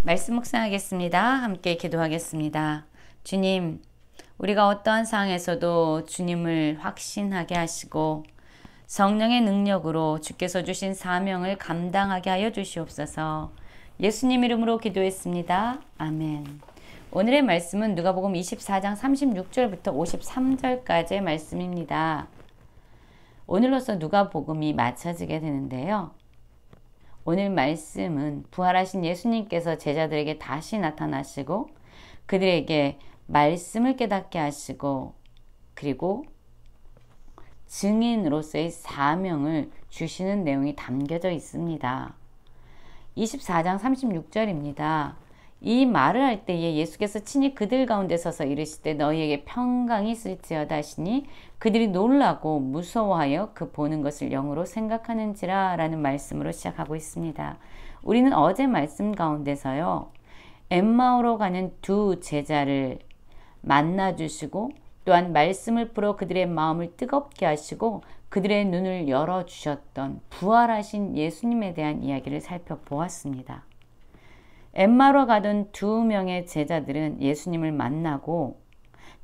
말씀 묵상하겠습니다. 함께 기도하겠습니다. 주님, 우리가 어떠한 상황에서도 주님을 확신하게 하시고 성령의 능력으로 주께서 주신 사명을 감당하게 하여 주시옵소서. 예수님 이름으로 기도했습니다. 아멘. 오늘의 말씀은 누가복음 24장 36절부터 53절까지의 말씀입니다. 오늘로써 누가복음이 마쳐지게 되는데요. 오늘 말씀은 부활하신 예수님께서 제자들에게 다시 나타나시고 그들에게 말씀을 깨닫게 하시고 그리고 증인으로서의 사명을 주시는 내용이 담겨져 있습니다. 24장 36절입니다. 이 말을 할 때에 예수께서 친히 그들 가운데 서서 이르시되 너희에게 평강이 있을지어다 하시니 그들이 놀라고 무서워하여 그 보는 것을 영으로 생각하는지라 라는 말씀으로 시작하고 있습니다. 우리는 어제 말씀 가운데서요. 엠마오로 가는 두 제자를 만나주시고 또한 말씀을 풀어 그들의 마음을 뜨겁게 하시고 그들의 눈을 열어주셨던 부활하신 예수님에 대한 이야기를 살펴보았습니다. 엠마오로 가던 두 명의 제자들은 예수님을 만나고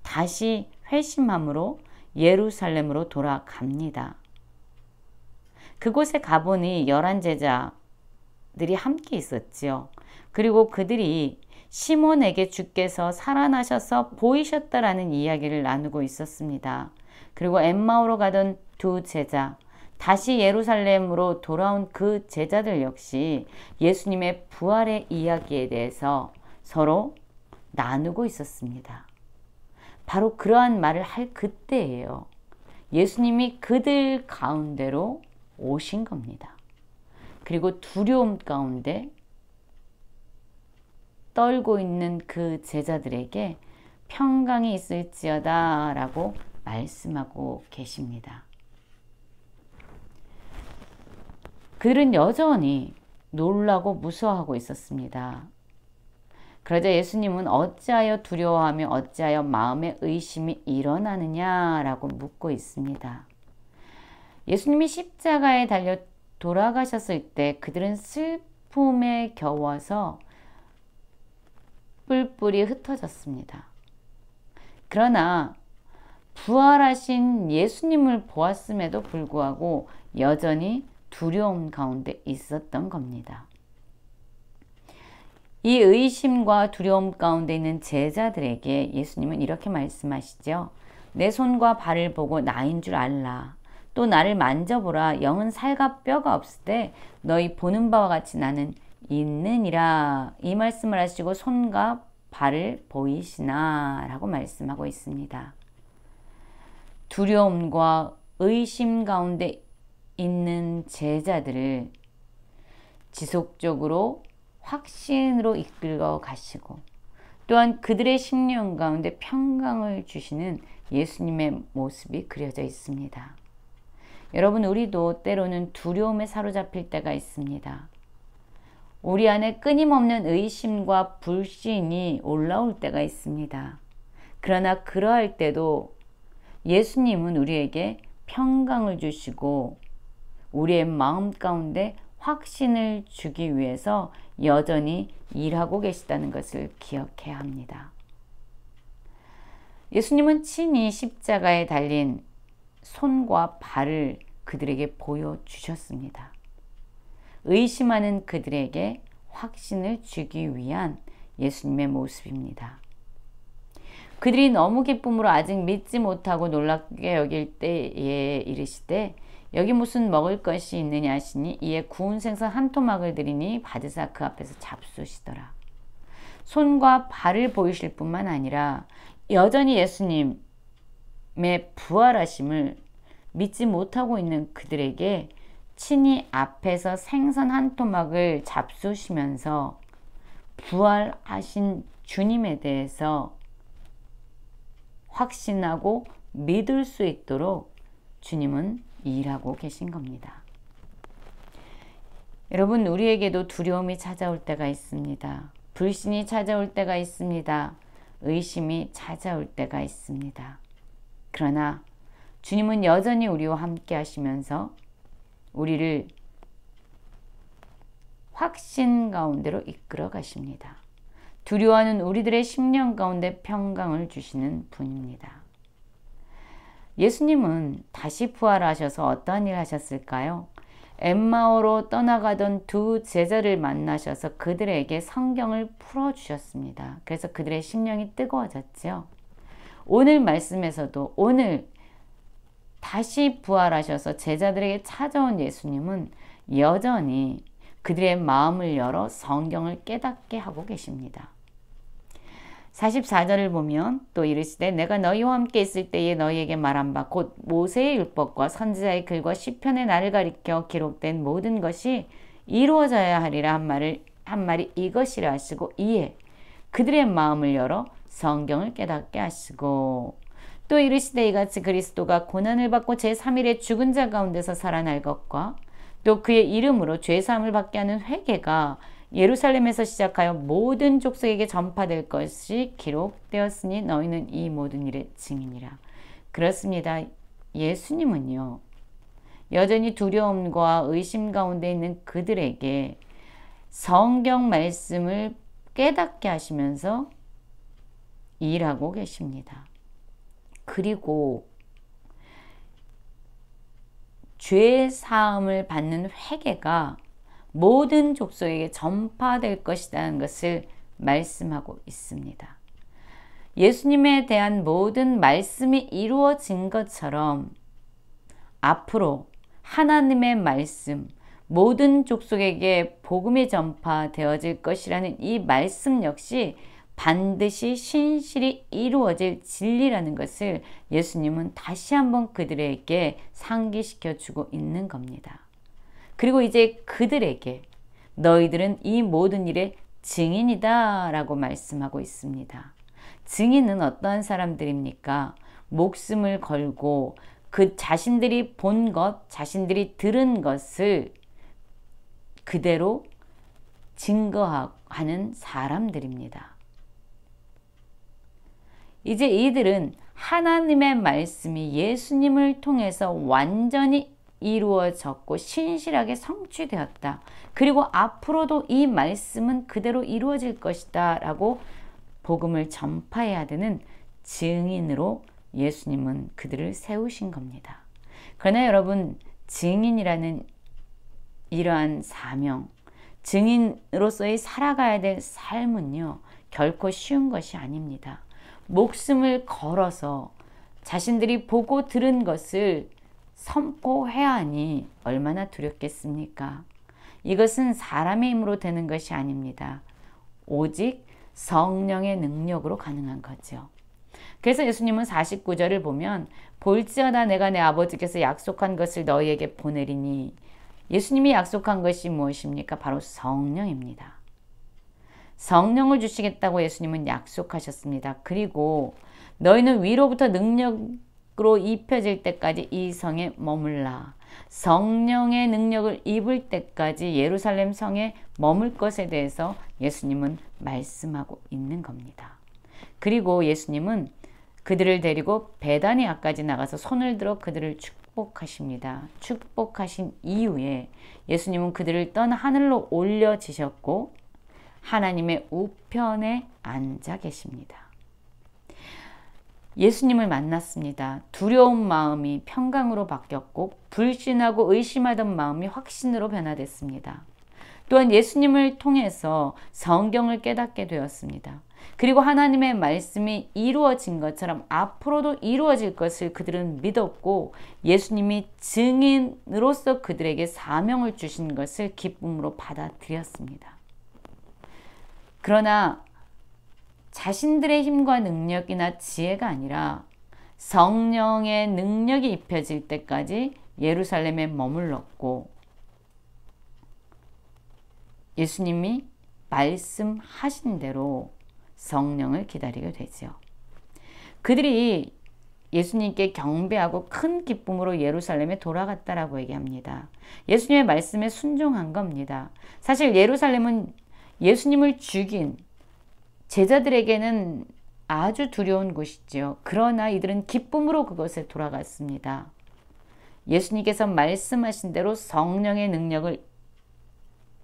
다시 회심함으로 예루살렘으로 돌아갑니다. 그곳에 가보니 11 제자들이 함께 있었지요. 그리고 그들이 시몬에게 주께서 살아나셔서 보이셨다라는 이야기를 나누고 있었습니다. 그리고 엠마오로 가던 두 제자, 다시 예루살렘으로 돌아온 그 제자들 역시 예수님의 부활의 이야기에 대해서 서로 나누고 있었습니다. 바로 그러한 말을 할 그때예요. 예수님이 그들 가운데로 오신 겁니다. 그리고 두려움 가운데 떨고 있는 그 제자들에게 평강이 있을지어다 라고 말씀하고 계십니다. 그들은 여전히 놀라고 무서워하고 있었습니다. 그러자 예수님은 어찌하여 두려워하며 어찌하여 마음에 의심이 일어나느냐라고 묻고 있습니다. 예수님이 십자가에 달려 돌아가셨을 때 그들은 슬픔에 겨워서 뿔뿔이 흩어졌습니다. 그러나 부활하신 예수님을 보았음에도 불구하고 여전히 두려움 가운데 있었던 겁니다. 이 의심과 두려움 가운데 있는 제자들에게 예수님은 이렇게 말씀하시죠. 내 손과 발을 보고 나인 줄 알라. 또 나를 만져보라. 영은 살과 뼈가 없을 때 너희 보는 바와 같이 나는 있느니라. 이 말씀을 하시고 손과 발을 보이시나 라고 말씀하고 있습니다. 두려움과 의심 가운데 있는 제자들을 지속적으로 확신으로 이끌어 가시고 또한 그들의 심령 가운데 평강을 주시는 예수님의 모습이 그려져 있습니다. 여러분, 우리도 때로는 두려움에 사로잡힐 때가 있습니다. 우리 안에 끊임없는 의심과 불신이 올라올 때가 있습니다. 그러나 그러할 때도 예수님은 우리에게 평강을 주시고 우리의 마음 가운데 확신을 주기 위해서 여전히 일하고 계시다는 것을 기억해야 합니다. 예수님은 친히 십자가에 달린 손과 발을 그들에게 보여주셨습니다. 의심하는 그들에게 확신을 주기 위한 예수님의 모습입니다. 그들이 너무 기쁨으로 아직 믿지 못하고 놀랍게 여길 때에 이르시되 여기 무슨 먹을 것이 있느냐 하시니 이에 구운 생선 한 토막을 드리니 받으사 그 앞에서 잡수시더라. 손과 발을 보이실 뿐만 아니라 여전히 예수님의 부활하심을 믿지 못하고 있는 그들에게 친히 앞에서 생선 한 토막을 잡수시면서 부활하신 주님에 대해서 확신하고 믿을 수 있도록 주님은 일하고 계신 겁니다. 여러분, 우리에게도 두려움이 찾아올 때가 있습니다. 불신이 찾아올 때가 있습니다. 의심이 찾아올 때가 있습니다. 그러나 주님은 여전히 우리와 함께 하시면서 우리를 확신 가운데로 이끌어 가십니다. 두려워하는 우리들의 심령 가운데 평강을 주시는 분입니다. 예수님은 다시 부활하셔서 어떠한 일을 하셨을까요? 엠마오로 떠나가던 두 제자를 만나셔서 그들에게 성경을 풀어주셨습니다. 그래서 그들의 심령이 뜨거워졌죠. 오늘 말씀에서도 오늘 다시 부활하셔서 제자들에게 찾아온 예수님은 여전히 그들의 마음을 열어 성경을 깨닫게 하고 계십니다. 44절을 보면 또 이르시되 내가 너희와 함께 있을 때에 너희에게 말한 바 곧 모세의 율법과 선지자의 글과 시편의 나를 가리켜 기록된 모든 것이 이루어져야 하리라 한 말이 이것이라 하시고 이에 그들의 마음을 열어 성경을 깨닫게 하시고 또 이르시되 이같이 그리스도가 고난을 받고 제3일에 죽은 자 가운데서 살아날 것과 또 그의 이름으로 죄사함을 받게 하는 회개가 예루살렘에서 시작하여 모든 족속에게 전파될 것이 기록되었으니 너희는 이 모든 일의 증인이라. 그렇습니다. 예수님은요, 여전히 두려움과 의심 가운데 있는 그들에게 성경 말씀을 깨닫게 하시면서 일하고 계십니다. 그리고 죄 사함을 받는 회개가 모든 족속에게 전파될 것이라는 것을 말씀하고 있습니다. 예수님에 대한 모든 말씀이 이루어진 것처럼 앞으로 하나님의 말씀, 모든 족속에게 복음이 전파되어질 것이라는 이 말씀 역시 반드시 신실히 이루어질 진리라는 것을 예수님은 다시 한번 그들에게 상기시켜 주고 있는 겁니다. 그리고 이제 그들에게 너희들은 이 모든 일의 증인이다 라고 말씀하고 있습니다. 증인은 어떠한 사람들입니까? 목숨을 걸고 그 자신들이 본 것, 자신들이 들은 것을 그대로 증거하는 사람들입니다. 이제 이들은 하나님의 말씀이 예수님을 통해서 완전히 이루어졌고 신실하게 성취되었다. 그리고 앞으로도 이 말씀은 그대로 이루어질 것이다 라고 복음을 전파해야 되는 증인으로 예수님은 그들을 세우신 겁니다. 그러나 여러분, 증인이라는 이러한 사명, 증인으로서의 살아가야 될 삶은요, 결코 쉬운 것이 아닙니다. 목숨을 걸어서 자신들이 보고 들은 것을 선포해야 하니 얼마나 두렵겠습니까? 이것은 사람의 힘으로 되는 것이 아닙니다. 오직 성령의 능력으로 가능한 거죠. 그래서 예수님은 49절을 보면 볼지어다 내가 내 아버지께서 약속한 것을 너희에게 보내리니, 예수님이 약속한 것이 무엇입니까? 바로 성령입니다. 성령을 주시겠다고 예수님은 약속하셨습니다. 그리고 너희는 위로부터 능력으로 입혀질 때까지 이 성에 머물라. 성령의 능력을 입을 때까지 예루살렘 성에 머물 것에 대해서 예수님은 말씀하고 있는 겁니다. 그리고 예수님은 그들을 데리고 베다니아까지 나가서 손을 들어 그들을 축복하십니다. 축복하신 이후에 예수님은 그들을 떠나 하늘로 올려지셨고 하나님의 우편에 앉아 계십니다. 예수님을 만났습니다. 두려운 마음이 평강으로 바뀌었고 불신하고 의심하던 마음이 확신으로 변화됐습니다. 또한 예수님을 통해서 성경을 깨닫게 되었습니다. 그리고 하나님의 말씀이 이루어진 것처럼 앞으로도 이루어질 것을 그들은 믿었고 예수님이 증인으로서 그들에게 사명을 주신 것을 기쁨으로 받아들였습니다. 그러나 자신들의 힘과 능력이나 지혜가 아니라 성령의 능력이 입혀질 때까지 예루살렘에 머물렀고 예수님이 말씀하신 대로 성령을 기다리게 되죠. 그들이 예수님께 경배하고 큰 기쁨으로 예루살렘에 돌아갔다라고 얘기합니다. 예수님의 말씀에 순종한 겁니다. 사실 예루살렘은 예수님을 죽인 제자들에게는 아주 두려운 곳이죠. 그러나 이들은 기쁨으로 그것에 돌아갔습니다. 예수님께서 말씀하신 대로 성령의 능력을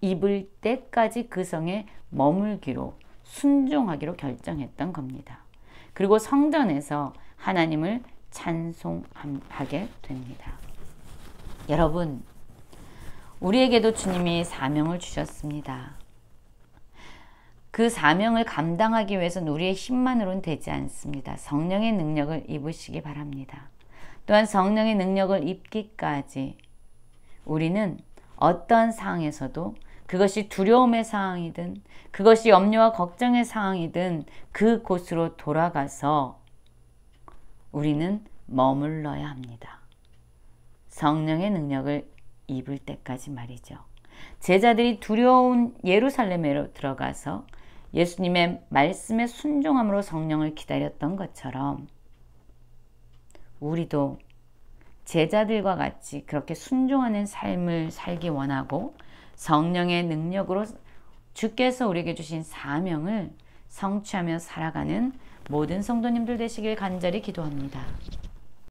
입을 때까지 그 성에 머물기로 순종하기로 결정했던 겁니다. 그리고 성전에서 하나님을 찬송하게 됩니다. 여러분, 우리에게도 주님이 사명을 주셨습니다. 그 사명을 감당하기 위해서는 우리의 힘만으로는 되지 않습니다. 성령의 능력을 입으시기 바랍니다. 또한 성령의 능력을 입기까지 우리는 어떠한 상황에서도 그것이 두려움의 상황이든 그것이 염려와 걱정의 상황이든 그곳으로 돌아가서 우리는 머물러야 합니다. 성령의 능력을 입을 때까지 말이죠. 제자들이 두려운 예루살렘으로 들어가서 예수님의 말씀에 순종함으로 성령을 기다렸던 것처럼 우리도 제자들과 같이 그렇게 순종하는 삶을 살기 원하고 성령의 능력으로 주께서 우리에게 주신 사명을 성취하며 살아가는 모든 성도님들 되시길 간절히 기도합니다.